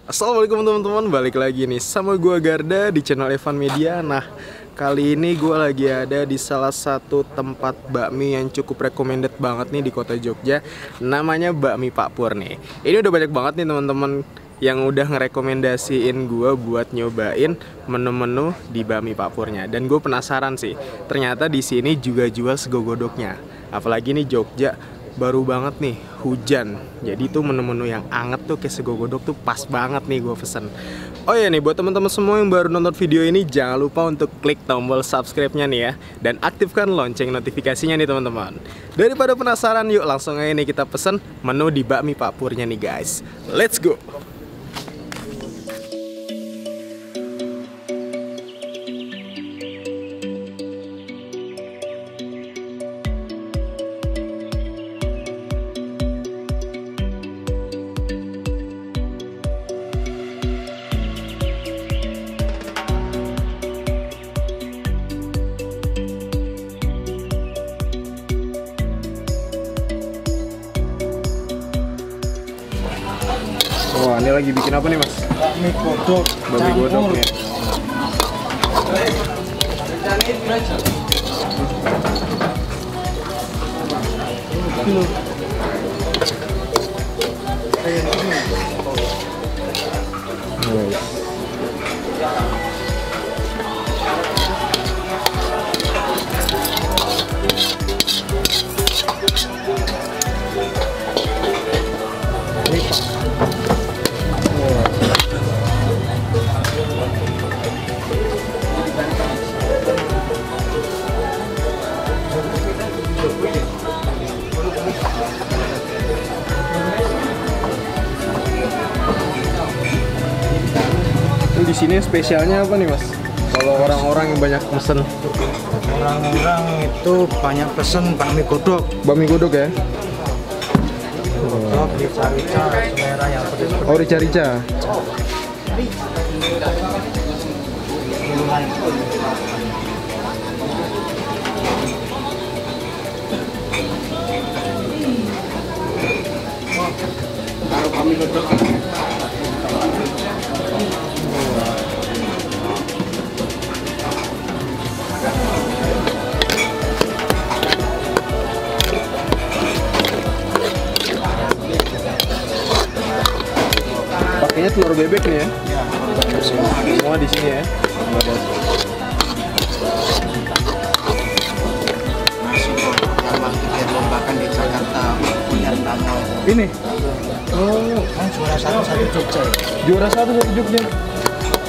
Assalamualaikum teman-teman, balik lagi nih sama gua Garda di channel Evan Media. Nah, kali ini gua lagi ada di salah satu tempat bakmi yang cukup recommended banget nih di kota Jogja. Namanya Bakmi Pak Pur nih. Ini udah banyak banget nih teman-teman yang udah ngerekomendasiin gua buat nyobain menu-menu di Bakmi Pak Purnya. Dan gue penasaran sih, ternyata di sini juga jual sego godoknya. Apalagi nih Jogja baru banget nih hujan, jadi tuh menu-menu yang anget tuh kayak sego godok tuh pas banget nih gue pesen. Oh ya nih, buat teman-teman semua yang baru nonton video ini, jangan lupa untuk klik tombol subscribe-nya nih ya, dan aktifkan lonceng notifikasinya nih teman-teman. Daripada penasaran, yuk langsung aja nih kita pesen menu di Bakmi Pak Purnya nih guys. Let's go. Wah, ini lagi bikin apa nih mas? Bakmi godok. Bakmi godok ya. Di sini spesialnya apa nih mas? Kalau orang-orang yang banyak pesen, Orang-orang itu banyak pesen bakmi godok. bakmi godok ya? Godok, rica-rica, selera yang pedes. Oh, rica-rica. Kalau bakmi godok Pakainya telur bebek nih ya? Semua di sini ya? nasi godok yang waktu dia lombakan di Jakarta punya danau. Ini? Oh, Kan juara satu Jogja. juara satu Jogja.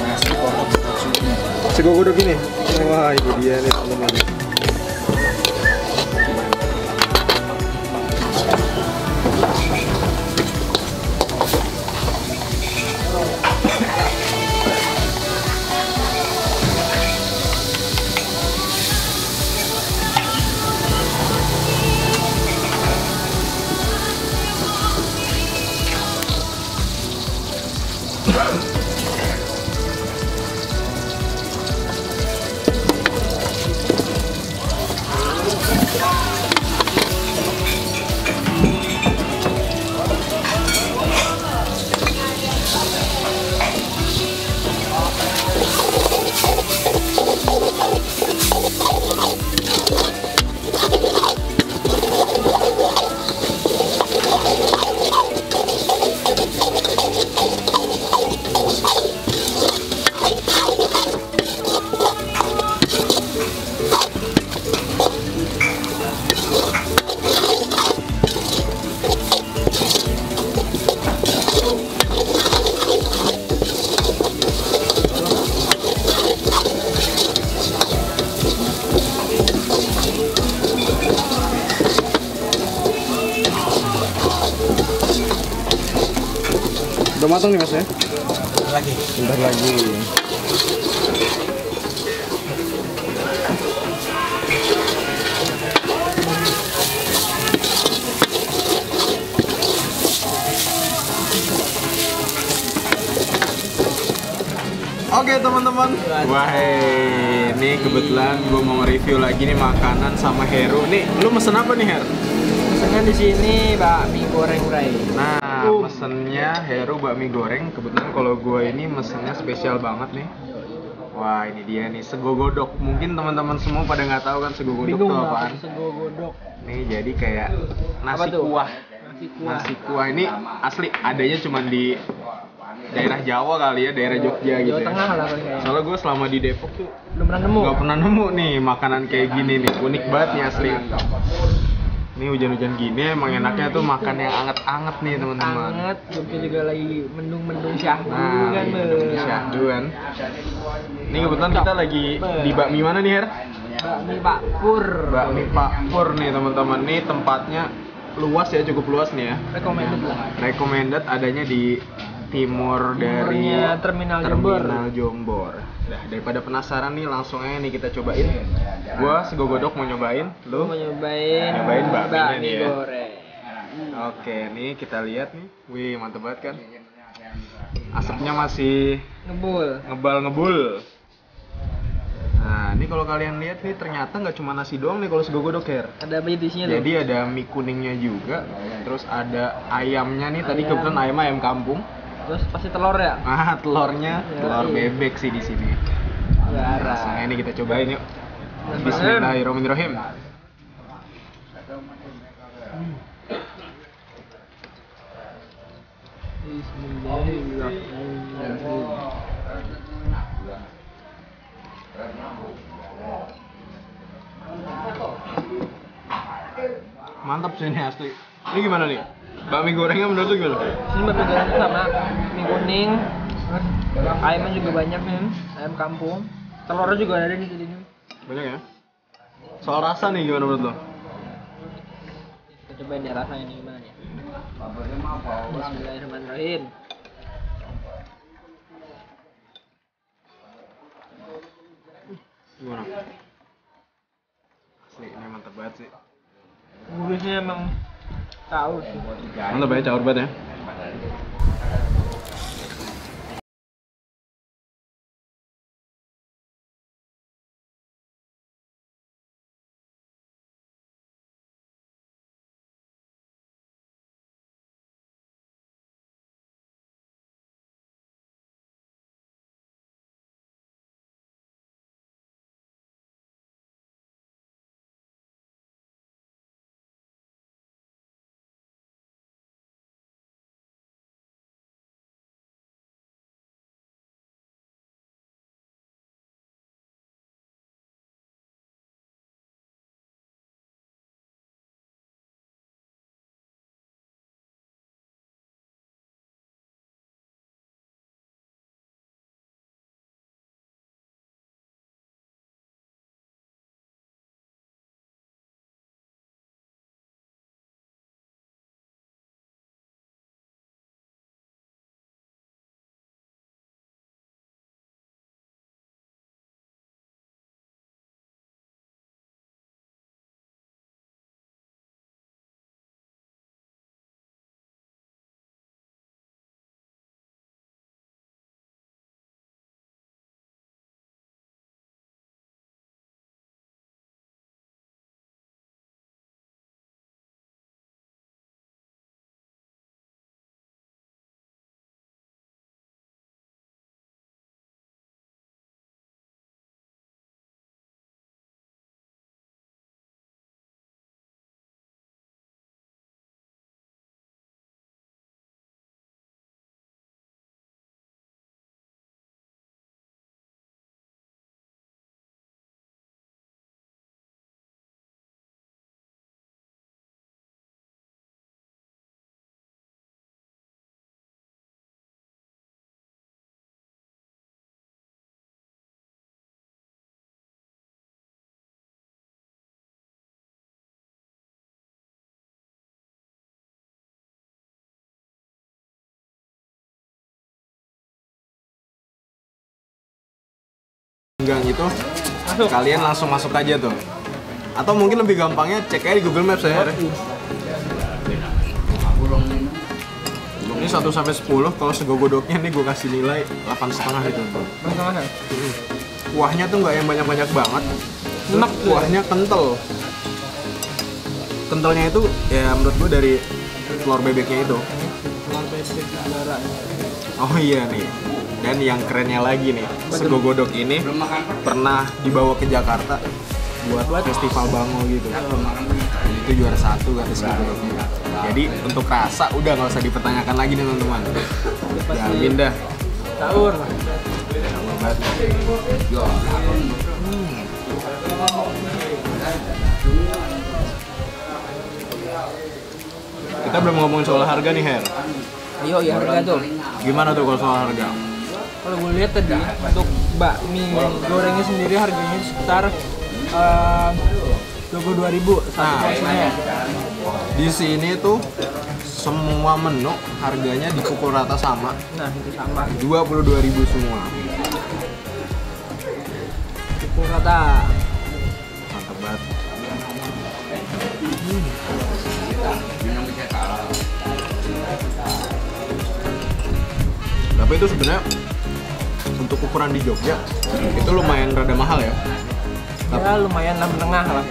Nasi godok Jogja. Sego godok ini? Wah, itu dia nih teman-teman. Udah matang nih mas ya? Lagi. Bentar lagi. Oke teman-teman. Wah, ini kebetulan gue mau review lagi nih makanan sama Heru. Nih, lu mesen apa nih Her? Pesanan di sini bakmi goreng urai. Nah, mesennya Heru bakmi goreng. Kebetulan kalau gue ini mesennya spesial banget nih. Wah, ini dia nih sego godok. Mungkin teman-teman semua pada nggak tahu kan sego godok itu apaan. Sego godok. Nih jadi kayak nasi kuah. Nasi kuah ini asli adanya cuma di daerah Jawa kali ya, daerah Jogja gitu. Jawa Tengah lah kayaknya. Soalnya gue selama di Depok tuh Belum pernah nemu. nggak pernah nemu nih makanan kayak gini nih. Unik banget nih asli. Ini hujan-hujan gini emang enaknya tuh makan yang anget-anget nih teman-teman. Anget, Jogja juga lagi mendung-mendung syahdu Nah, kan. ini syahdu kan. Ini kebetulan kita lagi di bakmi mana nih Her? Bakmi Pak Pur. Bakmi Pak Pur nih teman-teman. Nih tempatnya luas ya, cukup luas nih ya. Recommended lah. Recommended adanya di timur dari Timurnya Terminal Jombor. Nah, daripada penasaran nih langsung aja nih kita cobain. Gua sego godok mau nyobain, lu Mau nyobain bakminya nih ya. goreng. Oke, nih kita lihat nih. Wih, mantep banget kan. Asapnya masih ngebul. Nah, ini kalau kalian lihat nih ternyata nggak cuma nasi doang nih kalau sego godok Her. Ada apa itu isinya tuh? Jadi ada mie kuningnya juga, terus ada ayamnya nih. Tadi kebetulan ayam kampung. Terus pasti telur ya? Ah, telurnya telur iya. bebek sih di sini. Langsung Garah. ini kita cobain yuk. Bismillahirrahmanirrahim. Bismillahirrahmanirrahim. Mantap sih ini asli. Ini gimana nih? Bakmi gorengnya menurut lu gimana? Ini bakmi goreng sama mie kuning. Terus ayamnya juga banyak nih, ayam kampung. Telurnya juga ada nih di sini. Banyak ya? Soal rasa nih gimana menurut lu? Kita cobain deh rasanya nih gimana nih. Bismillahirrahmanirrahim. Gimana? Asli ini mantap banget sih. Gurihnya emang tahu sih. Mantap banget, caur banget ya. Enggak gitu, kalian langsung masuk aja tuh. Atau mungkin lebih gampangnya cek aja di Google Maps ya. Ini 1 sampai 10, kalau sego godoknya nih gue kasih nilai 8,5 gitu. Kuahnya tuh nggak yang banyak-banyak banget. Lemak tuh. Kuahnya kental. Kentalnya itu ya menurut gue dari telur bebeknya itu. juara. Oh iya nih. Dan yang kerennya lagi nih, sego godok ini pernah dibawa ke Jakarta buat festival Bango gitu. Itu juara 1 kata sego godoknya. Jadi untuk rasa udah nggak usah dipertanyakan lagi nih teman-teman. Jamin dah. Sahur. Kita belum ngomongin soal harga nih Her. Ayo ya harga tuh. Gimana tuh kalau soal harga? Kalau gue lihat tadi untuk bakmi gorengnya sendiri harganya sekitar 22.000 satu porsinya. Di sini tuh semua menu harganya dipukul rata sama. Nah itu sama. 22.000 semua. Pukul rata. Mantap banget. Tapi itu sebenarnya untuk ukuran di Jogja itu lumayan rada mahal ya. Ya lumayan lah menengah lah.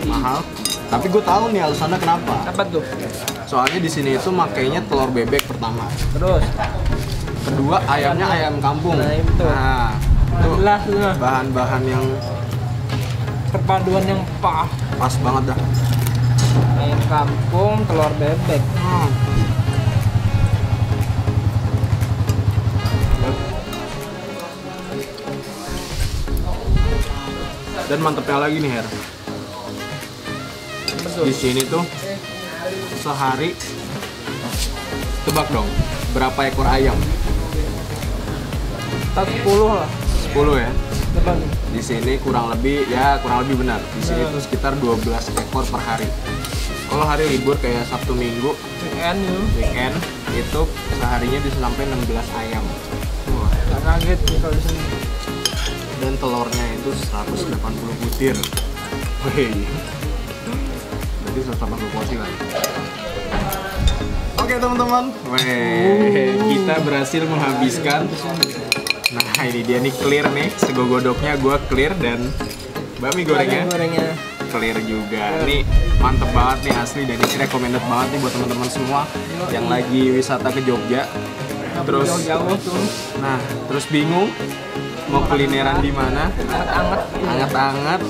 Mahal. Tapi gue tahu nih alasannya kenapa. Apa tuh? Soalnya di sini itu makainya telur bebek pertama. Terus Kedua ayamnya ayam kampung. Nah, itu. Nah, itu jelas tuh bahan-bahan yang perpaduan yang pas banget dah. ayam kampung, telur bebek. Dan mantepnya lagi nih Her. Betul. Di sini tuh sehari tebak dong berapa ekor ayam? Kita 10 lah. 10 ya. Depan. Di sini kurang lebih benar. Di sini tuh sekitar 12 ekor per hari. Kalau hari libur kayak Sabtu Minggu, weekend itu seharinya bisa sampai 16 ayam. Wah, gak kaget nih kalau di sini. Dan telurnya itu 180 butir. Wih. Berarti 180 porsi lah. Oke teman-teman, kita berhasil menghabiskan. Nah ini dia nih clear nih, sego godoknya gue clear dan bakmi gorengnya clear juga. Nih mantep banget nih asli dan ini recommended banget nih buat teman-teman semua yang lagi wisata ke Jogja. Terus jauh tuh. Nah terus bingung mau kulineran di mana? Anget-anget.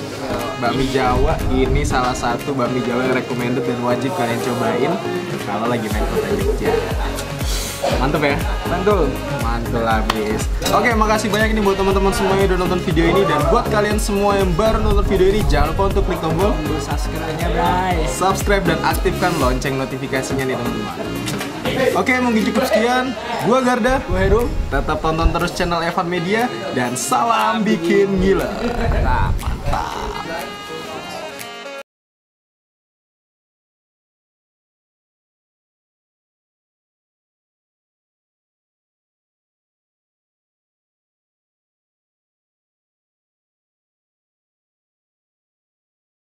Bakmi Jawa ini salah satu bakmi Jawa yang recommended dan wajib kalian cobain kalau lagi main kota Jogja. Mantep ya? Mantul habis. Oke, makasih banyak nih buat teman-teman semua yang udah nonton video ini, dan buat kalian semua yang baru nonton video ini jangan lupa untuk klik tombol subscribe dan aktifkan lonceng notifikasinya nih teman-teman. Oke, mungkin cukup sekian. Gua Garda, gua Heru. Tetap tonton terus channel Evan Media dan salam bikin gila.